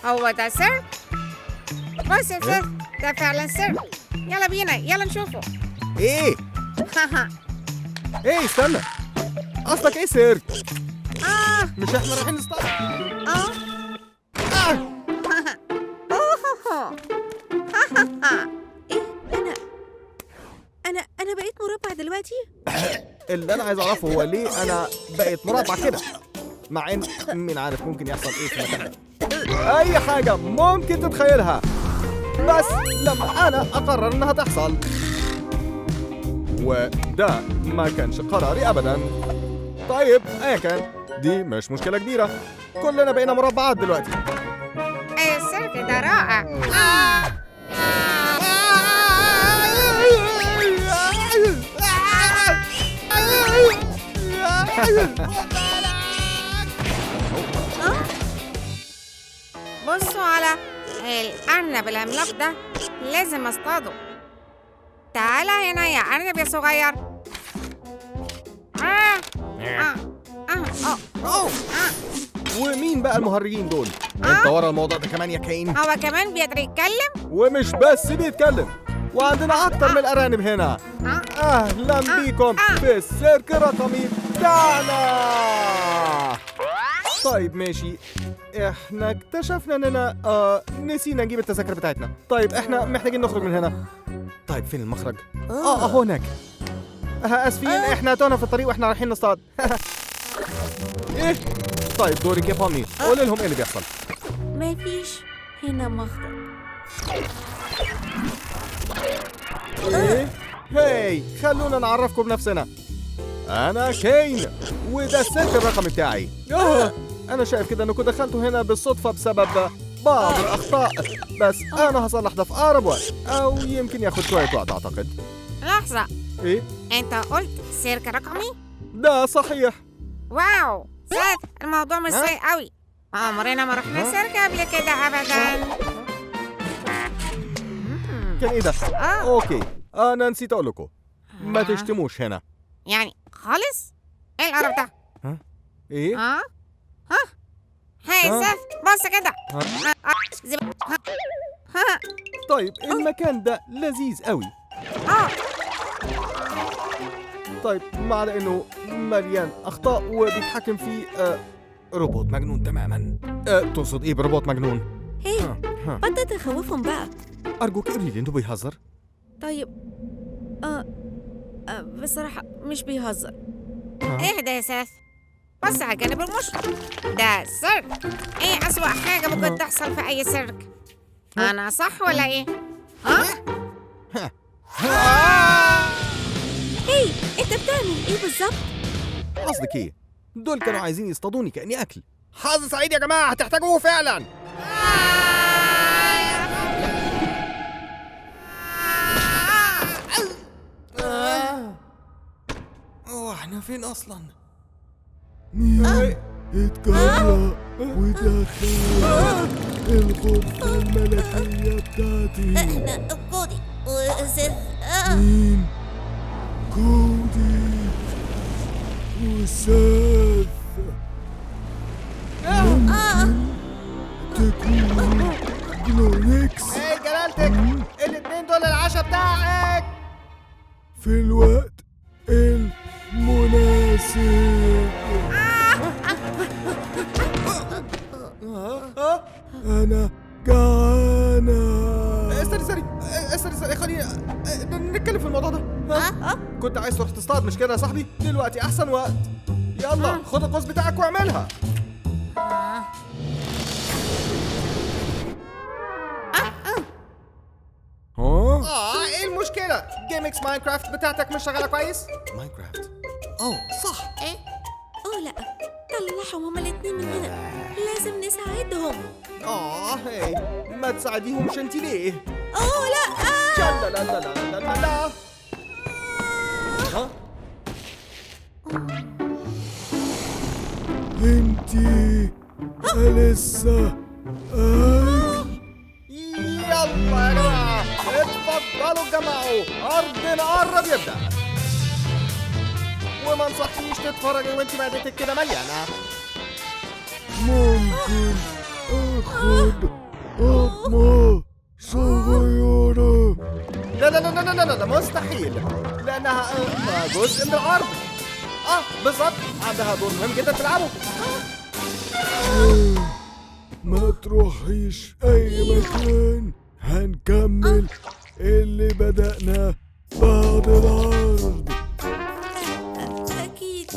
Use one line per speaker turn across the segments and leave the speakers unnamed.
هو ده سر؟ بص يا سيف، ده فعلا سر. يلا بينا، يلا نشوفه.
ايه ايه استنى، قصدك ايه سيرك؟ مش احنا رايحين نصطاد؟
ايه انا بقيت مربع دلوقتي؟
اللي انا عايز اعرفه هو ليه انا بقيت مربع كده، مع ان مين عارف ممكن يحصل ايه في المكان ده. اي حاجه ممكن تتخيلها، بس لما انا اقرر انها تحصل. وده ما كانش قراري ابدا. طيب ايا كان، دي مش مشكله كبيره، كلنا بقينا مربعات دلوقتي.
ايه السيرك ده رائع. بصوا على الأرنب العملاق ده، لازم اصطاده. تعال هنا يا أرنب يا صغير.
ومين بقى المهرجين دول؟ انت ورا الموضوع ده كمان يا كاين؟
هو كمان بيقدر يتكلم؟
ومش بس بيتكلم، وعندنا اكتر من الارانب هنا. اهلا بيكم في السيرك الرقمي بتاعنا. طيب ماشي، احنا اكتشفنا اننا نسينا نجيب التذاكر بتاعتنا. طيب احنا محتاجين نخرج من هنا. طيب فين المخرج؟ اهو هناك. اسفين، احنا تونا في الطريق واحنا رايحين نصطاد. ايه؟ طيب دورك يا بامي، قولي لهم ايه اللي بيحصل.
مفيش هنا مخرج.
ايه؟ هاي خلونا نعرفكم بنفسنا. انا كاين، وده السيرك الرقمي بتاعي. انا شايف كده انكم دخلتوا هنا بالصدفه بسبب بعض الاخطاء، بس انا هصلح ده في اقرب وقت، او يمكن ياخد شويه وقت اعتقد.
لحظة،
ايه؟
انت قلت سيرك رقمي؟
ده صحيح.
واو سيف، الموضوع مش سيء قوي. عمرنا ما رحنا سيرك قبل كده ابدا.
كان ايه ده؟ اوكي، انا نسيت اقول لكم ما تشتموش هنا.
يعني خالص؟ ايه القرف ده؟
ايه؟
هاي سيف، بص كده.
طيب المكان ده لذيذ قوي. طيب مع انه مليان اخطاء وبيتحكم فيه روبوت مجنون تماما. تقصد ايه بروبوت مجنون؟
ايه بطل تخوفهم بقى.
ارجوك قولي لي انه بيهزر.
طيب بصراحة مش بيهزر.
اهدى يا سيف، بص على الجانب المشرق، ده سيرك. ايه اسوأ حاجة ممكن تحصل في اي سيرك؟ انا صح ولا ايه؟
ايه انت بتعمل ايه بالظبط؟
قصدك ايه؟ دول كانوا عايزين يصطادوني كأني اكل. حظ سعيد يا جماعة، هتحتاجوه فعلا. احنا فين اصلا؟
مين اتجرأ ودخل الغرفة الملكية بتاعتي؟
احنا كودي وسيف.
مين؟ كودي وسيف. ممكن تكون جلونيكس.
ايه جلالتك، الاتنين دول العشاء بتاعك
في الوقت المناسب. أنا جعانة.
استني خليني نتكلم في الموضوع ده. كنت عايز تروح تصطاد مش كده يا صاحبي؟ دلوقتي احسن وقت. يلا خد القوس بتاعك واعملها. ايه المشكلة؟ جيمكس ماينكرافت بتاعتك مش شغالة كويس؟ ماينكرافت؟ صح.
ايه؟ لا، طلعهم هما الاتنين من هنا، لازم نساعدهم.
هي ما تساعديهمش انت ليه؟
لا.
لا لا لا لا لا لا.
انتي لسه
يلا يا جماعة اتفضلوا اتجمعوا، عرضنا قرب يبدأ. وما نصحيش تتفرجي وانت معدتك كده مليانة.
ممكن اخد خد قطمة صغيرة.
لا لا لا لا لا لا, لا مستحيل، لأنها جزء من العرض. بالظبط، عندها دور مهم جدا تلعبه.
ما تروحيش أي مكان، هنكمل اللي بدأناه بعد العرض.
أكيد.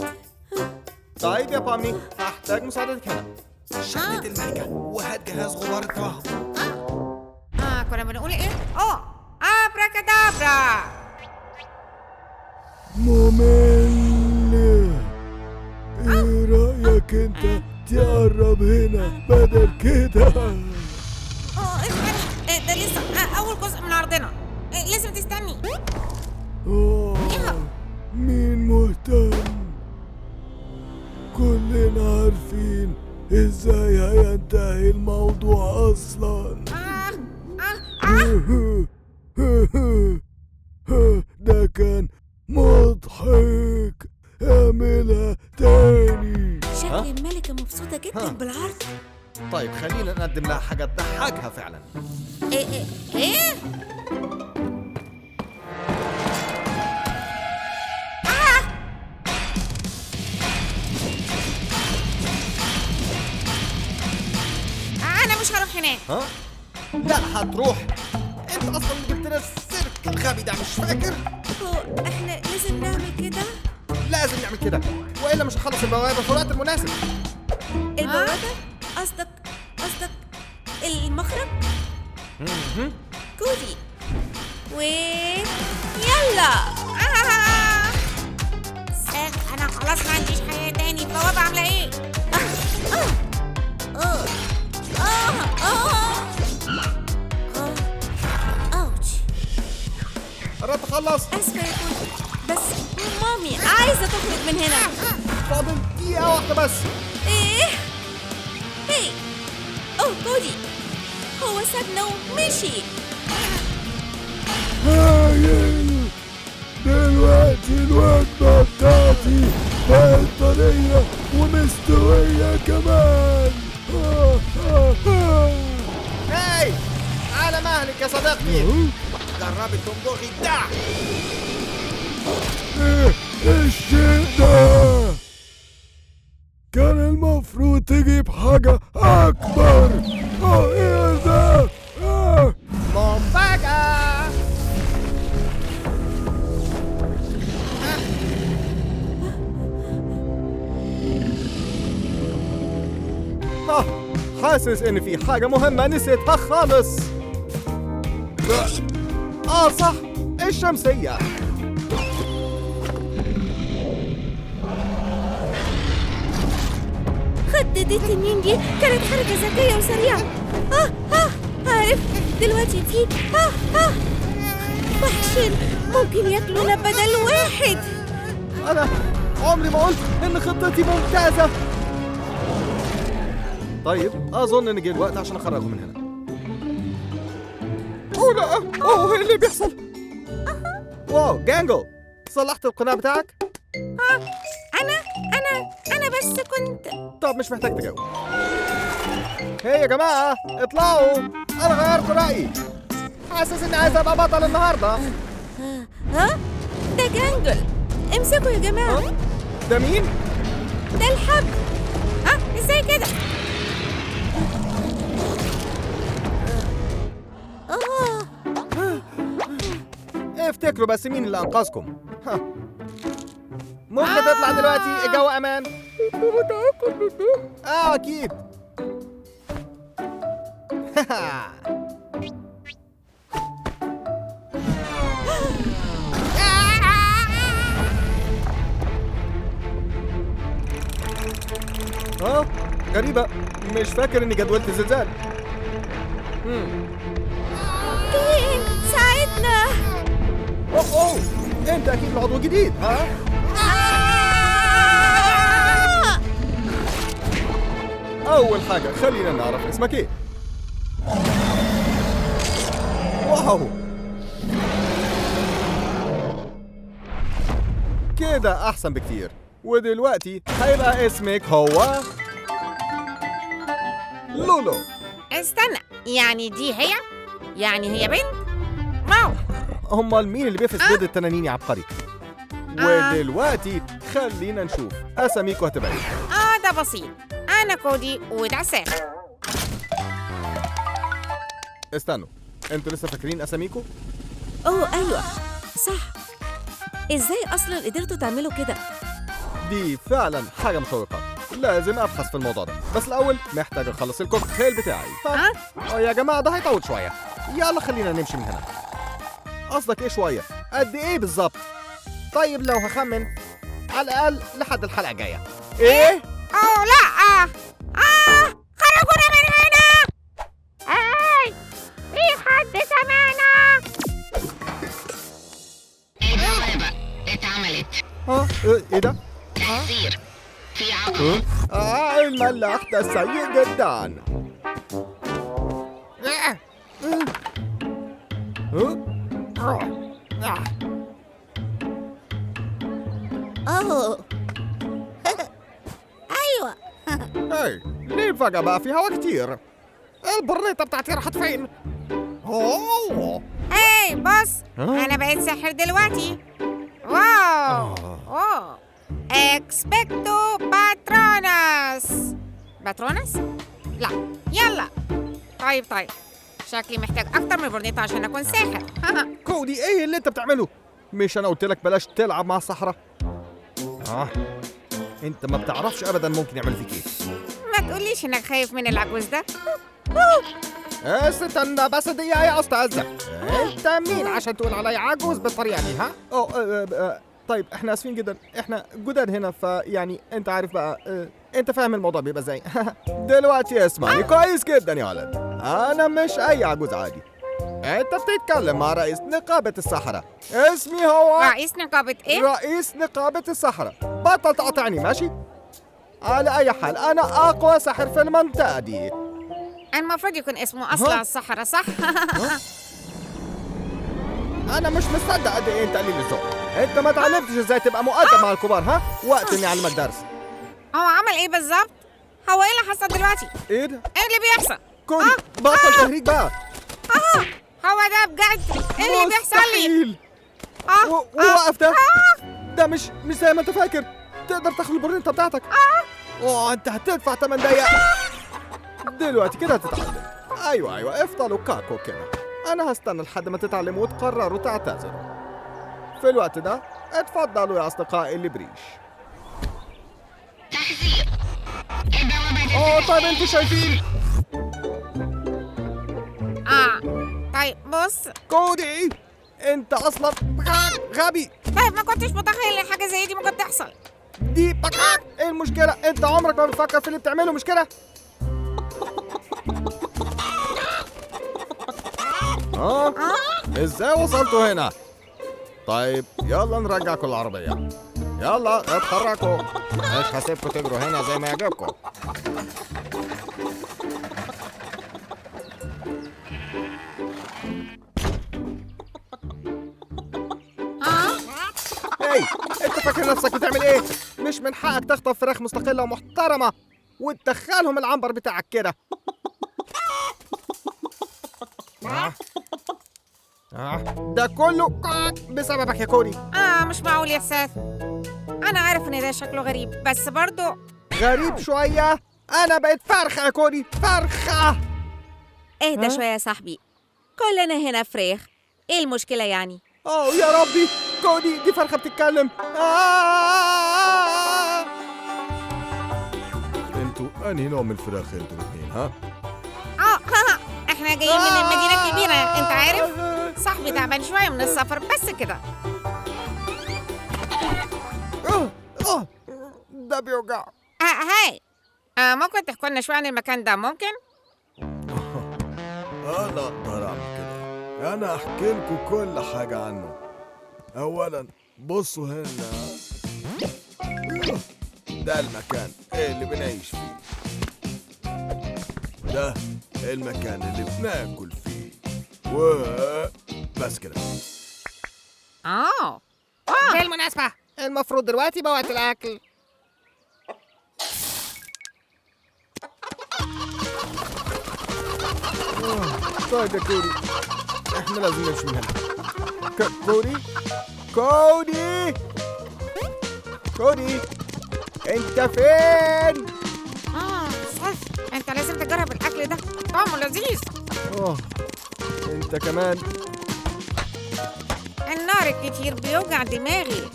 طيب يا بامي، هحتاج مساعدتك هنا.
شهادة الملكة وهات جهاز غبار التوهم.
كنا بنقول ايه؟ ابراكادابرا.
ممل. ايه رأيك انت تقرب هنا بدل كده؟
اسمعني، ده لسه اول جزء من عرضنا. لازم تستني.
مين مهتم؟ كلنا عارفين ازاي هينتهي الموضوع اصلا. ده كان مضحك. اعملها تاني.
شكل الملكة مبسوطة جدا بالعرض.
طيب خلينا نقدم لها حاجة تضحكها فعلا.
ايه؟ انا مش هروح هناك.
لا هتروح. انت اصلا اللي جبت لنا السيرك الغبي ده، مش فاكر؟
احنا لازم نعمل كده.
لازم نعمل كده، والا مش هخلص البوابه في الوقت المناسب.
البوابة؟ قصدك المخرج؟ كودي يلا.
سيف، انا خلاص ما عنديش حياة تاني. البوابة عاملة ايه؟
اوتش.
قربت اخلص.
اسفة يا كودي، بس مامي عايزة تخرج من هنا.
فاضل دقيقة واحدة بس.
ايه؟ هي كودي، هو سابنا ومشي.
هايل. دلوقتي الوجبة بتاعتي بقت طرية ومستوية كمان.
هاي، على مهلك يا صديقتي. جربي تنضغي ده.
ايه الشيء ده؟ كان المفروض تجيب حاجة أكبر. ايه ده؟
مفاجأة. حاسس ان في حاجة مهمة نسيتها خالص. صح، الشمسية.
خدة التنين دي كانت حركة ذكية وسريعة. عارف دلوقتي في وحشين ممكن ياكلونا بدل واحد.
أنا عمري ما قلت إن خطتي ممتازة. طيب أظن إن جه الوقت عشان أخرجهم من هنا. لا، إيه اللي بيحصل؟ واو، جانجو، صلحت القناع بتاعك؟
انا بس كنت.
طب مش محتاج تجاوب. هي يا جماعة اطلعوا، أنا غيرت رأيي. حاسس إني عايز أبقى بطل النهاردة.
ده جانجل. امسكوا يا جماعة.
ده مين؟
ده الحبل.
ازاي كده؟
افتكروا بس مين اللي أنقذكم. ممكن تطلع دلوقتي، الجو أمان. أكيد. غريبة، مش فاكر إني جدولت زلزال.
كين ساعدنا.
أوه، أنت أكيد العضو جديد، ها؟ أول حاجة خلينا نعرف اسمك إيه. واو، كده أحسن بكتير. ودلوقتي هيبقى اسمك هو لولو.
استنى، يعني دي هي؟ يعني هي بنت؟ واو.
امال مين اللي بيفرس بيض التنانين يا عبقري؟ ودلوقتي خلينا نشوف اساميكم هتبقى ايه.
ده بسيط. انا كودي وده سيف.
استنوا، انتوا لسه فاكرين اساميكم؟
أوه أيوة صح. إزاي أصلا قدرتوا تعملوا كده؟
دي فعلا حاجه مشوقه، لازم ابحث في الموضوع ده، بس الاول محتاج اخلص الكوكتيل بتاعي. يا جماعه ده هيطول شويه، يلا خلينا نمشي من هنا. قصدك ايه شويه؟ قد ايه بالظبط؟ طيب لو هخمن، على الاقل لحد الحلقه الجايه. ايه؟
أوه لا. خرجونا من هنا. في حد سمعنا؟
البوابة اتعملت.
ايه ده؟
تحذير، في عقاب.
الملاح ده سيء جدا.
أوه أيوة.
هاي ليه فجأة بقى في هوا كتير؟ البرنيطة بتاعتي راحت فين؟ اوه
بص، أنا بقيت ساحر دلوقتي. واو. اكسبكتو باترونس. باترونس؟ لا، يلا. طيب شكلي محتاج أكتر من برنيطة عشان أكون ساحر.
كودي ايه اللي انت بتعمله؟ مش انا قلت لك بلاش تلعب مع الصحراء؟ انت ما بتعرفش ابدا ممكن يعمل فيك ايه.
ما تقوليش إنك خايف من العجوز ده.
استنى بس دقيقة يا أستاذ، أنت مين عشان تقول علي عجوز بالطريقة دي ها؟ طيب احنا آسفين جدا، احنا جداد هنا فيعني أنت عارف بقى، أنت فاهم الموضوع بيبقى ازاي. دلوقتي اسمعني كويس جدا يا ولد، أنا مش أي عجوز عادي. أنت بتتكلم مع رئيس نقابة السحرة، اسمي هو
رئيس نقابة إيه؟
رئيس نقابة السحرة. بطل تقاطعني ماشي؟ على أي حال أنا أقوى ساحر في المنطقة دي.
المفروض يكون اسمه أصلا الصحراء، صح؟
انا مش مصدق قد ايه انت قليل الذوق. انت ما اتعلمتش ازاي تبقى مؤدب مع الكبار ها؟ وقت اني اعلمك درس.
هو عمل إيه بالظبط؟ هو إيه اللي حصل دلوقتي؟
ايه ده؟
إيه اللي بيحصل؟
كودي بطل تهريج بقى.
هو ده بجد؟ إيه اللي بيحصل لي؟
مستحيل. ووقف ده. ده مش زي ما انت فاكر. تقدر تاخد البرنيطة بتاعتك. انت هتدفع 8 دقايق. دلوقتي كده هتتعلم. ايوه افضلوا كاكو كده. انا هستنى لحد ما تتعلموا وتقرروا تعتذروا. في الوقت ده اتفضلوا يا اصدقائي اللي بريش.
تحذير، البوابة
طيب انتوا شايفين؟
طيب بص.
كودي انت اصلا غبي.
طيب ما كنتش متخيل ان حاجه زي دي ممكن تحصل.
دي ايه المشكلة؟ انت عمرك ما بتفكر في اللي بتعمله، مش كده؟ ازاي وصلتوا هنا؟ طيب يلا نرجعكم العربية. يلا اتحركوا، مش هسيبكم تجروا هنا زي ما يعجبكم. ايه انت فاكر نفسك بتعمل ايه؟ مش من حقك تخطف فراخ مستقلة ومحترمة وتدخلهم العنبر بتاعك كده. ده كله بسببك يا كوري.
مش معقول يا ساث. انا عارف ان ده شكله غريب بس برضو
غريب شوية. انا بقيت فرخة يا كوري، فرخة.
اهدى شوية يا صاحبي، كلنا هنا فراخ، ايه المشكلة يعني؟
يا ربي كودي دي فرخة بتتكلم.
انتوا انهي نوع من الفراخ انتوا الاثنين ها؟
احنا جايين من المدينة الكبيرة، انت عارف. صاحبي تعبان شوية من السفر بس كده.
ده بيوجع.
هاي ممكن تحكوا لنا شوية عن المكان ده ممكن؟
انا اقدر اعمل كده. انا احكي لكم كل حاجة عنه. اولا بصوا هنا، ده المكان اللي بنعيش فيه، ده المكان اللي بناكل فيه، بس كده.
بالمناسبة المفروض دلوقتي بوقت الأكل. طيب يا كودي، احنا لازم نمشي من هنا. كودي كودي كودي، انت فين؟
سيف انت لازم تجرب الاكل ده، طعمه لذيذ.
انت كمان.
النار الكتير بيوجع دماغي.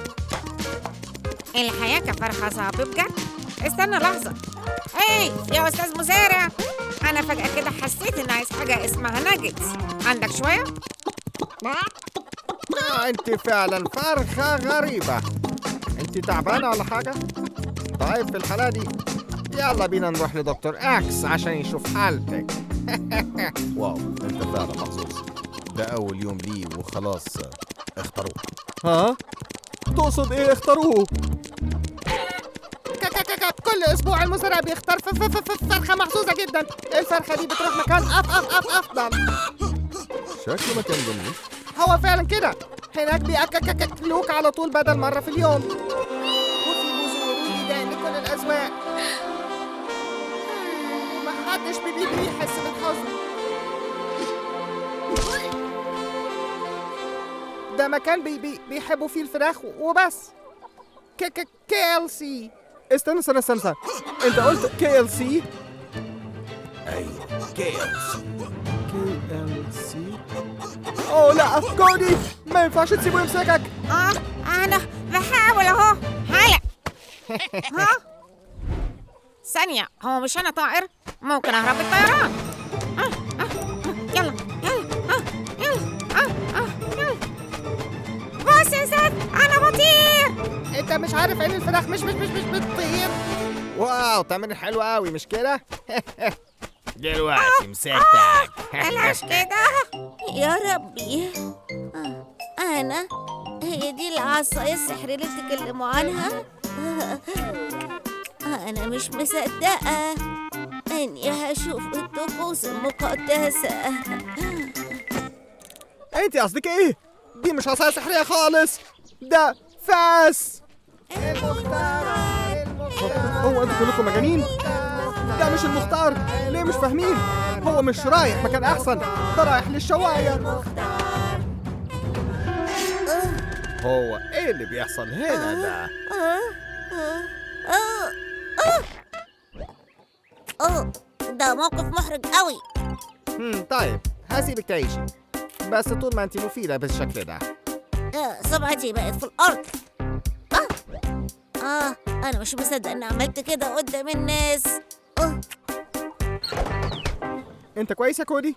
الحياة كفرخة صعب بجد. استنى لحظة. ايه يا استاذ مزارع، انا فجأة كده حسيت ان عايز حاجة اسمها ناجتس. عندك شوية؟
انت فعلا فرخة غريبة. انت تعبانة ولا حاجة؟ طيب في الحالة دي يلا بينا نروح لدكتور اكس عشان يشوف حالتك. واو، انت فعلا محظوظ. ده اول يوم لي وخلاص اختاروه. ها؟ تقصد ايه اختاروه؟ كل اسبوع المزارع بيختار فرخة محظوظة جدا. الفرخة دي بتروح مكان افضل. شكله مكان جميل. هو فعلا كده، هناك بياكلوك على طول بدل مرة في اليوم، وفي بذور وديدان لكل الأذواق. محدش بيحس بالحزن. ده مكان بيحبوا فيه الفراخ وبس. KLC. استنى انت قلت KLC؟
ايوه KLC.
اوه لا كودي، ما ينفعش تسيبه يمسكك.
انا بحاول اهو. هلا. ها؟ ثانية، هو مش انا طائر؟ ممكن اهرب بالطيران. يلا يلا. بص يا سيد، انا بطير.
انت مش عارف ان الفراخ مش بتطير؟ واو، تمرين حلو قوي مش كده؟
دلوقتي مسكتك.
بلاش كده.
يا ربي. أنا هي دي العصاية السحرية اللي بتتكلموا عنها؟ أنا مش مصدقة إني هشوف الطقوس المقدسة.
انت قصدك ايه؟ دي مش عصاية سحرية خالص، ده فاس. هو انتوا كلكم مجانين؟ ده مش المختار. ليه مش فاهمين؟ هو مش رايح مكان احسن، ده رايح للشوايه. هو ايه اللي بيحصل هنا ده؟
ده موقف محرج قوي.
طيب هسيبك تعيشي، بس طول ما انت مفيدة بالشكل ده.
سمعتي بقت في الأرض. أنا مش مصدق إني عملت كده قدام الناس.
انت كويس يا كودي؟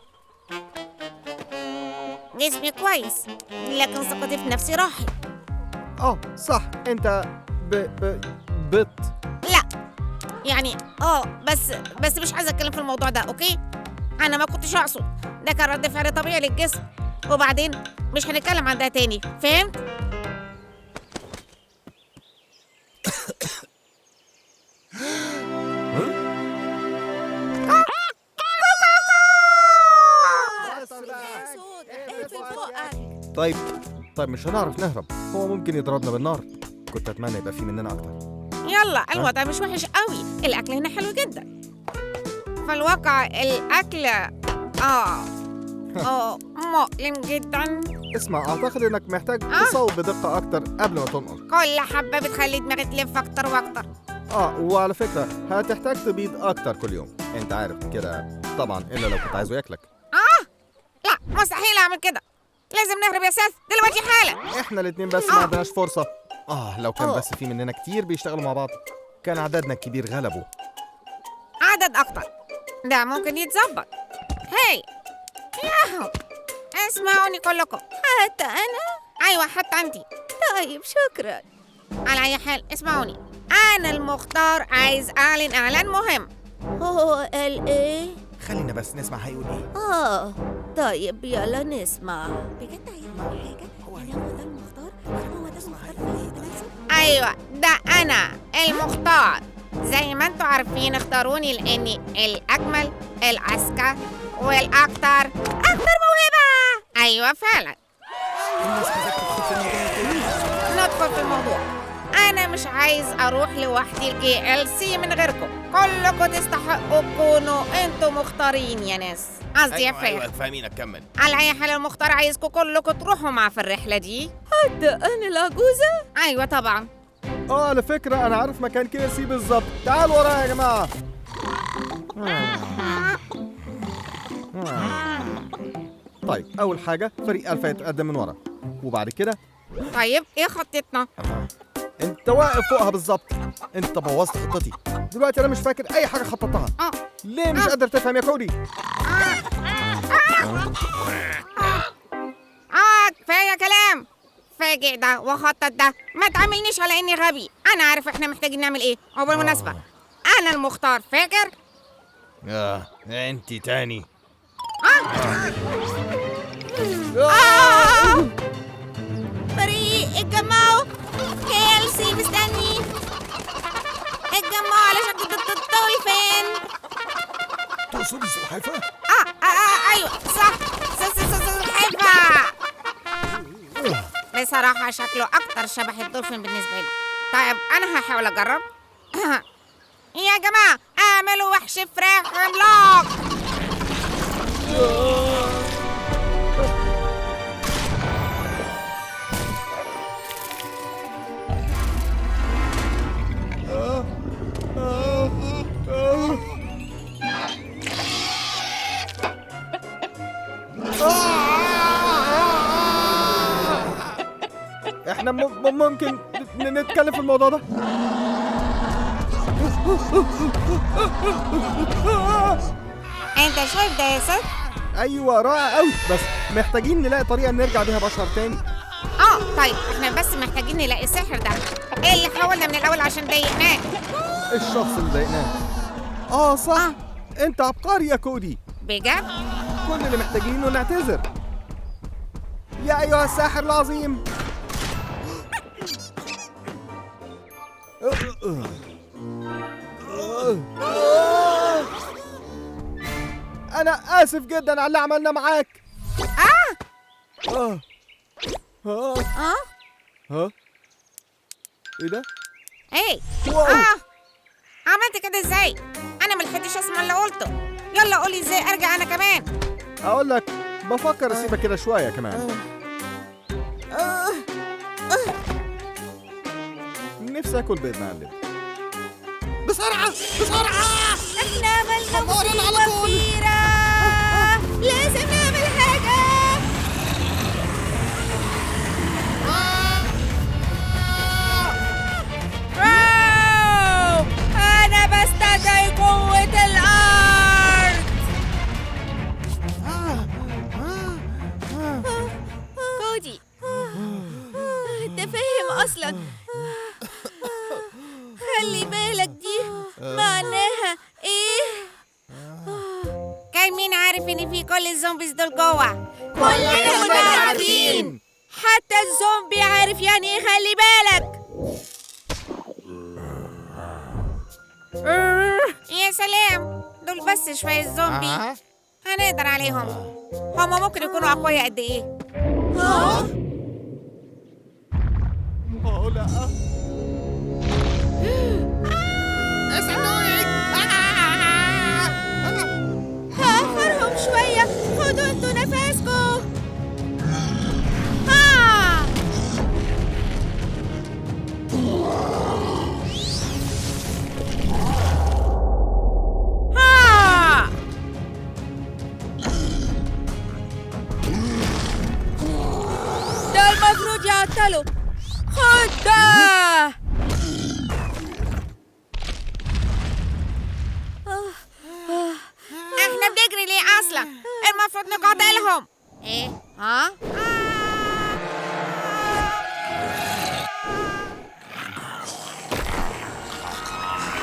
جسمي كويس، لكن ثقتي في نفسي راحت.
صح، انت بت.
لا يعني بس مش عايزه اتكلم في الموضوع ده، اوكي؟ انا ما كنتش اقصد، ده كان رد فعل طبيعي للجسم، وبعدين مش هنتكلم عن ده تاني، فهمت؟
طيب مش هنعرف نهرب، هو ممكن يضربنا بالنار. كنت اتمنى يبقى في مننا اكتر.
يلا الوضع مش وحش قوي، الاكل هنا حلو جدا. في الواقع الاكل مؤلم جدا.
اسمع، اعتقد انك محتاج تصوب بدقة اكتر قبل ما تنقل.
كل حبة بتخلي دماغي تلف اكتر واكتر.
وعلى فكرة هتحتاج تبيض اكتر كل يوم، انت عارف كده طبعا، الا لو كنت عايزه ياكلك.
لا مستحيل اعمل كده، لازم نهرب يا سيف دلوقتي حالا.
احنا الاتنين بس ما عندناش فرصة. لو كان بس في مننا كتير بيشتغلوا مع بعض كان عددنا الكبير غلبه.
عدد اكتر ده ممكن يتظبط. هاي ياهو، اسمعوني كلكم.
حتى أنا؟
ايوه حتى انتي.
طيب شكرا.
على اي حال اسمعوني، انا المختار عايز اعلن اعلان مهم.
هو قال إيه؟
خلينا بس نسمع هيقول ايه.
طيب يلا نسمع. بجد هيعمل حاجة؟ يعني هو ده المختار؟ هو ده المختار في
ايوه ده انا المختار. زي ما انتوا عارفين اختاروني لاني الاجمل الاذكى والاكثر موهبه. ايوه فعلا.
الناس عايزاك تدخل في الموضوع.
ندخل في الموضوع. انا مش عايز اروح لوحدي KLC من غيركم، كلكم تستحقوا تكونوا انتوا مختارين يا ناس. قصدي يا فهد.
فاهمين اكمل.
على أي حال المختار عايزكم كلكم تروحوا معاه في الرحلة دي.
حتى أنا العجوزة؟
أيوة طبعا.
على فكرة أنا عارف مكان كيسي بالظبط. تعالوا ورايا يا جماعة. طيب أول حاجة فريق ألفا يتقدم من ورا، وبعد كده
طيب إيه خطتنا؟
أنت واقف فوقها بالظبط. أنت بوظت خطتي. دلوقتي أنا مش فاكر أي حاجة خططتها. ليه مش قادر تفهم يا كودي؟
كفاية كلام. فاجئ ده وخطط ده، ما تعاملنيش على إني غبي. أنا عارف إحنا محتاجين نعمل إيه. وبالمناسبة أنا المختار، فاكر؟
أنت تاني.
فريق اتجمعوا. كيلسي مستني. اتجمعوا علشان الدولفين.
تقصد السلحفة؟
أيوة صح. سلحفاة. بصراحة شكله أكتر شبه الدولفين بالنسبة لي. طيب أنا هحاول أجرب. يا جماعة اعملوا وحش فراخ عملاق.
احنا ممكن نتكلم في الموضوع ده.
انت شايف ده يا ست؟
ايوه رائع قوي، بس محتاجين نلاقي طريقه نرجع بيها بشر تاني.
طيب احنا بس محتاجين نلاقي السحر ده. ايه اللي حاولنا من الاول عشان ضايقناه؟
الشخص اللي ضايقناه. صح. انت عبقري يا كودي.
بجد؟
كل اللي محتاجينه نعتذر. يا ايها الساحر العظيم. أنا آسف جدا على اللي عملنا معاك. إيه ده؟
ايه؟
واو.
عملت كده ازاي؟ أنا ملحقتش أسمع اللي قلته. يلا قولي ازاي أرجع أنا كمان.
أقول لك بفكر أسيبك كده شوية كمان. نفسي آكل بيض مقلب.
بسرعة بسرعة.
احنا عملنا مصيبة كبيرة. لازم نعمل حاجة. أنا بستدعي قوة الأرض. كودي أنت فاهم أصلا. خلي بالك دي معناها إيه؟
كان مين عارف إن في كل الزومبيز دول جوه؟
كلنا كنا عارفين. حتى الزومبي عارف يعني إيه خلي بالك.
يا سلام، دول بس شوية زومبي. هنقدر عليهم. هما ممكن يكونوا أقوياء قد إيه؟
لا.
هاخرهم شوية. خدوا انتوا نفسكم. ده المفروض يعطلوا. خد ده.
احنا بنجري ليه اصلا؟ المفروض نقاتلهم. ايه؟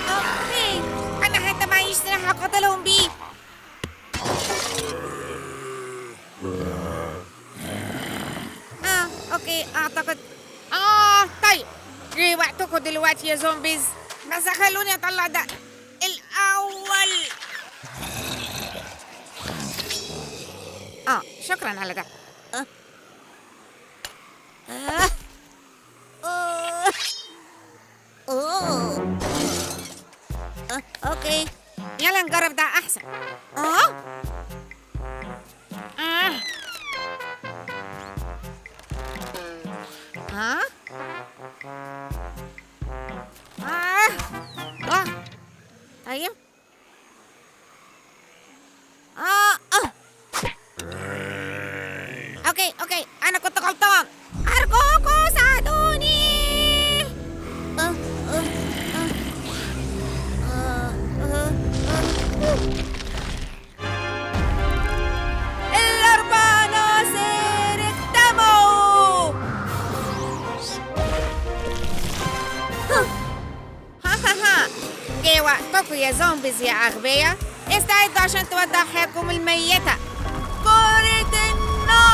اوكي، انا حتى معيش سلاح اقاتلهم بيه. اوكي اعتقد طيب جه وقتكم دلوقتي يا زومبيز، بس خلوني اطلع ده الاول. شكرا على ده.
اوكي
يلا نجرب ده احسن. جاهز يا أغبياء؟ استعدوا عشان تودعوا حياتكم الميتة. كرة النار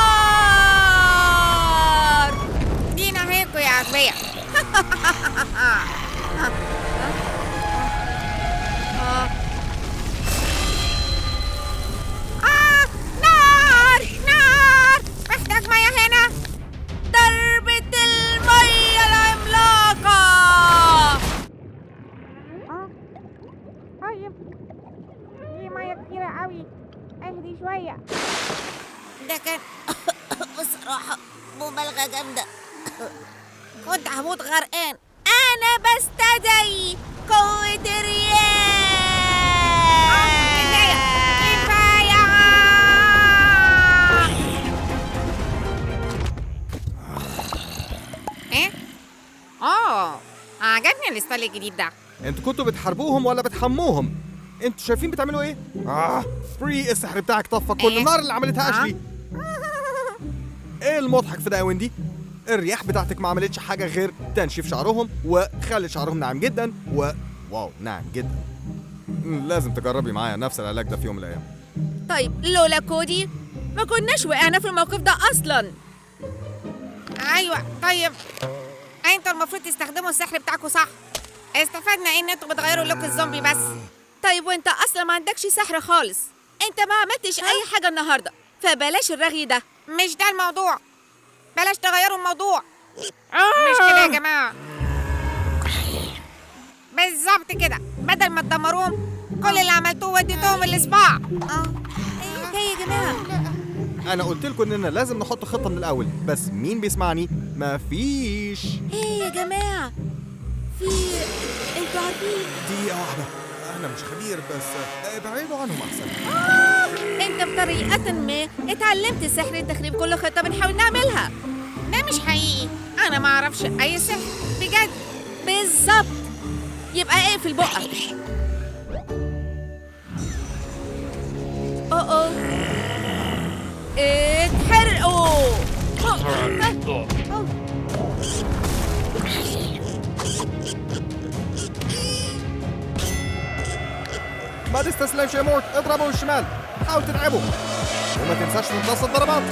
دي نهايتكم يا أغبياء. نار نار، محتاج مية هنا. ضربة المية العملاقة. طيب دي مية كتيرة قوي، اهدي شوية.
ده كان بصراحة مبالغة جامدة.
كنت هموت غرقان. أنا بستدعي قوة الرياح. كفاية كفاية. إيه؟ عجبني الستايل الجديد ده.
انتوا كنتوا بتحاربوهم ولا بتحموهم؟ انتوا شايفين بتعملوا ايه؟ بري، السحر بتاعك طفى كل
إيه؟
النار اللي عملتها اشلي. ايه المضحك في ده يا ويندي؟ الرياح بتاعتك ما عملتش حاجه غير تنشيف شعرهم وخلت شعرهم ناعم جدا واو ناعم جدا. لازم تجربي معايا نفس العلاج ده في يوم من الايام.
طيب لولا كودي ما كناش وقعنا في الموقف ده أصلا.
أيوة طيب انتوا المفروض تستخدموا السحر بتاعكم صح. استفدنا ان انتوا بتغيروا لوك الزومبي بس.
طيب وانت أصلا ما عندكش سحر خالص، انت ما عملتش أي حاجة النهاردة، فبلاش الرغي ده.
مش ده الموضوع، بلاش تغيروا الموضوع. مش كده يا جماعة؟ بالظبط كده، بدل ما تدمروهم كل اللي عملتوه وديتوهم الإصبع.
ايه يا جماعة؟
انا قلت لكم اننا لازم نحط خطه من الاول، بس مين بيسمعني؟ مفيش.
ايه يا جماعة؟ انتوا عارفين
دقيقه واحده، انا مش خبير بس ابعدوا عنهم احسن.
انت بطريقة ما اتعلمت سحر تخريب كل خطة بنحاول نعملها.
ده مش حقيقي، أنا ما أعرفش أي سحر بجد.
بالظبط، يبقى اقفل بقك. اوه اتحرقوا.
ما تستسلمش يا مورت، اضربه بالشمال، حاول تتعبه وما تنساش تمتص الضربات.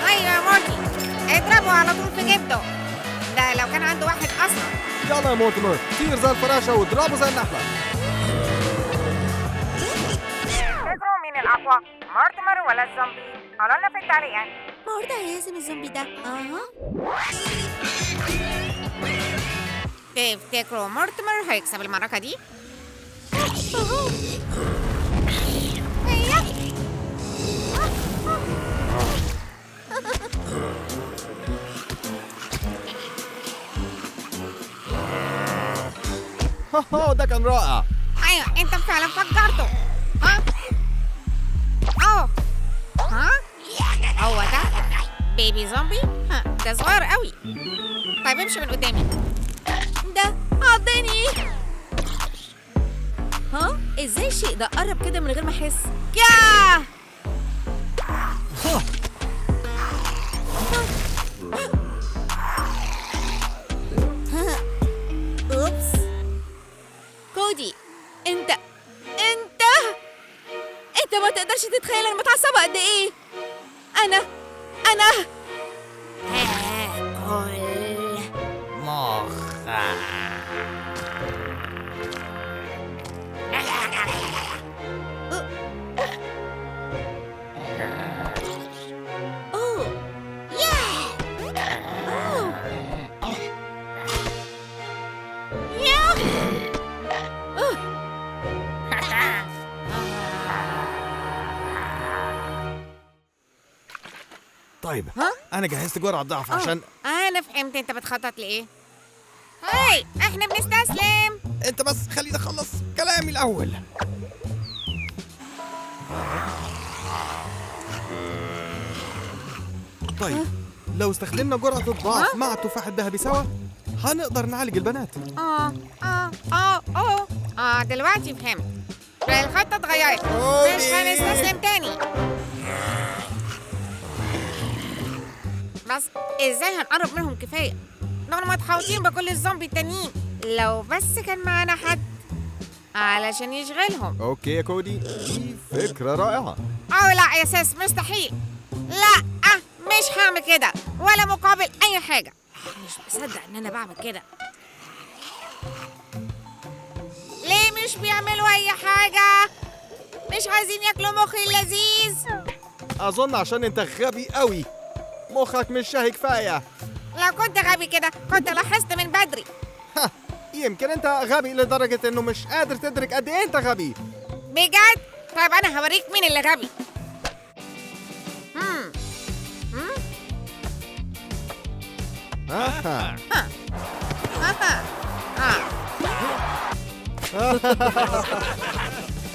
أيوة يا مورتي، اضربوا على طول في جبته، ده لو كان عنده واحد أصلا.
يلا يا مورتيمر، طير زي الفراشة واضربه زي النحلة.
تفتكروا مين الأقوى، مورتيمر ولا الزومبي؟ قولوا لنا في التعليقات.
مورد هيهزم الزومبي ده.
تفتكروا مورتيمر هيكسب المعركة دي؟
ده كان رائع.
ايوه انت فعلا فجرته. هو ده بيبي زومبي؟ ده صغير قوي. طيب امشي من قدامي.
ده عضني. ازاي الشيء ده قرب كده من غير ما احس؟
ياه
اوبس. كودي انت ما تقدرش تتخيل انا متعصبه قد ايه. انا
هاكل
اوه
طيب انا جهزت جرعة ضعف عشان
انا فهمت انت بتخطط لايه. هاي احنا بنستسلم.
انت بس خليني اخلص كلامي الاول. طيب لو استخدمنا جرعة الضعف مع التفاح الذهبي سوا هنقدر نعالج البنات.
دلوقتي فهمت. الخطة اتغيرت، مش هنستسلم تاني. بس ازاي هنقرب منهم كفاية؟ دول متحوطين بكل الزومبي التانيين. لو بس كان معانا حد. علشان يشغلهم.
اوكي يا كودي، دي فكرة رائعة.
أو لا يا سيس، مستحيل. لا مش هعمل كده ولا مقابل أي حاجة. مش مصدق إن أنا بعمل كده. ليه مش بيعملوا أي حاجة؟ مش عايزين ياكلوا مخي اللذيذ؟
أظن عشان أنت غبي قوي، مخك مش شاهي كفاية.
لو كنت غبي كده كنت لاحظت من بدري.
يمكن أنت غبي لدرجة إنه مش قادر تدرك قد إيه أنت غبي.
بجد؟ طيب أنا هوريك مين اللي غبي.
آه.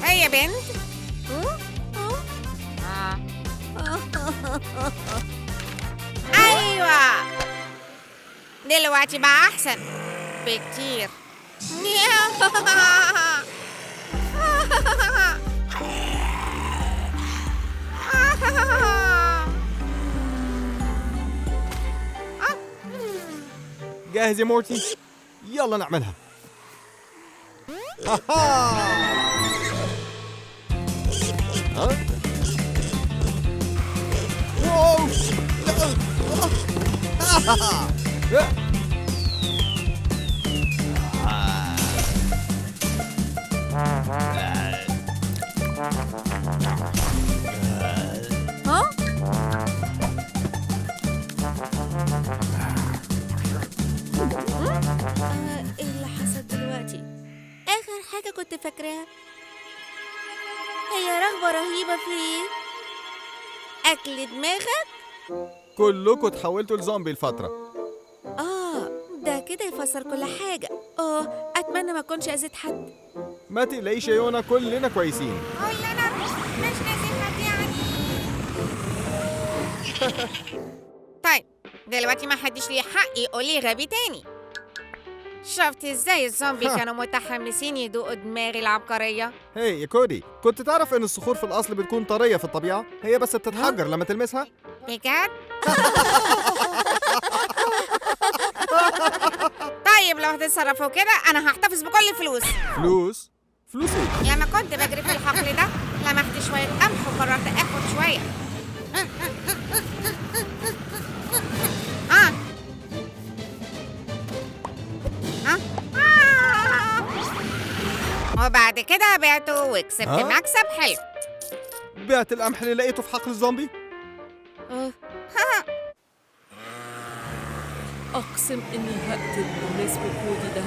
هي يا بنت. أيوة، دلوقتي بقى أحسن بكتير.
جاهز يا مورتي؟ يلا نعملها. ها؟ واو!
ايه اللي حصل دلوقتي؟ اخر حاجة كنت فاكراها هي رغبة رهيبة في اكل دماغك.
كلكم اتحولتوا لزومبي الفترة.
ده كده يفسر كل حاجة. اتمنى ما اكونش اذيت حد.
ما تقلقيش يا يونا، كلنا كويسين.
كلنا مش نزيفة يعني. طيب دلوقتي ما حدش ليه حق يقول لي غبي تاني. شفت ازاي الزومبي كانوا متحمسين يدوقوا دماغي العبقرية؟
هي يا كودي، كنت تعرف ان الصخور في الاصل بتكون طرية في الطبيعة؟ هي بس بتتحجر لما تلمسها.
بجد؟ طيب لو هتتصرفوا كده انا هحتفظ بكل الفلوس.
فلوس؟ فلوس ايه؟
لما كنت بجري في الحقل ده لمحت شوية قمح وقررت اخد شوية. وبعد كده بعته وكسبت مكسب حلو.
بعت القمح اللي لقيته في حقل الزومبي؟
أقسم إني هقتل بالنسبة كودي ده.